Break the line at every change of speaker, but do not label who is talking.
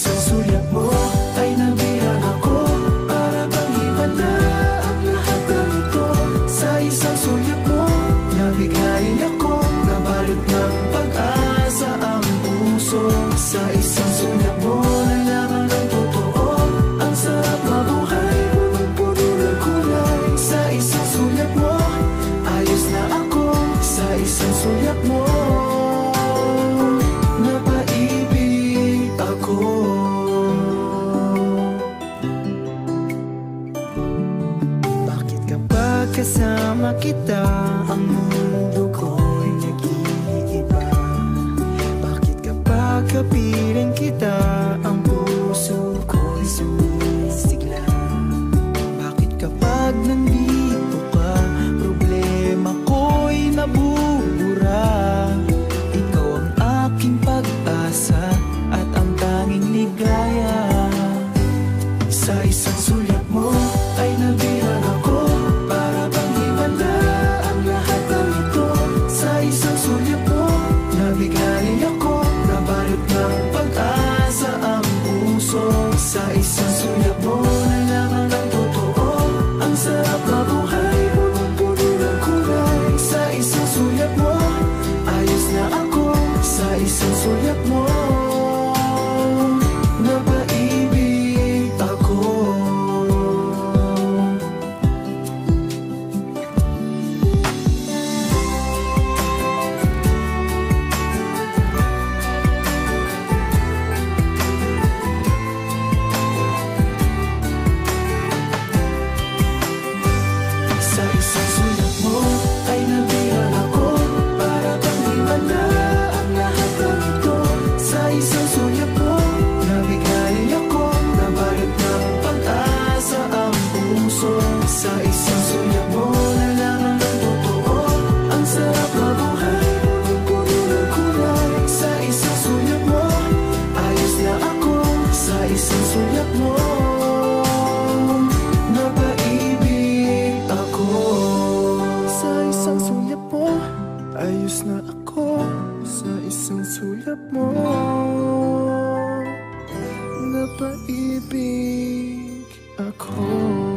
isang sulyap mo ay nabihag ako. Para bang iba na ang lahat ng ito. Sa isang sulyap mo nabiglayin ako. Nabalot ng pag-asa ang puso. Sa isang sulyap mo nalaman ng totoo. Ang sarap mabuhay, punong-puno ng kulay. Sa isang sulyap mo ayos na ako. Sa isang sulyap mo napaibig ako. Bakit kapag kasama kita ang mundo ko'y nag-iiba? Bakit kapag kapiling kita ang puso ko'y sumisigla? Bakit kapag nandito ka problema ko'y nabubura? Ikaw ang aking pag-asa at ang tanging ligaya. Sa isang sulyap mo ay nabihag ako. Para bang iba na ang lahat ng ito. Sa isang sulyap mo nabiglayin ako. Nabalot ng pag-asa ang puso. Sa isang sulyap mo nalaman ng totoo. Ang sarap mabuhay, punong-puno ng kulay. Sa isang sulyap mo ayos na ako. Sa isang sulyap mo napaibig ako. Sa isang sulyap mo ay nabihag ako. Para bang iba na ang lahat ng ito. Sa isang sulyap mo nabiglayin ako. Nabalot ng pag-asa ang puso. Sa isang sulyap mo nalaman ng totoo. Ang sarap mabuhay, punong-puno ng kulay. Sa isang sulyap mo ayos na ako. Sa isang sulyap mo napaibig ako. Sa isang sulyap mo ayos na ako. Sa isang sulyap mo napaibig ako.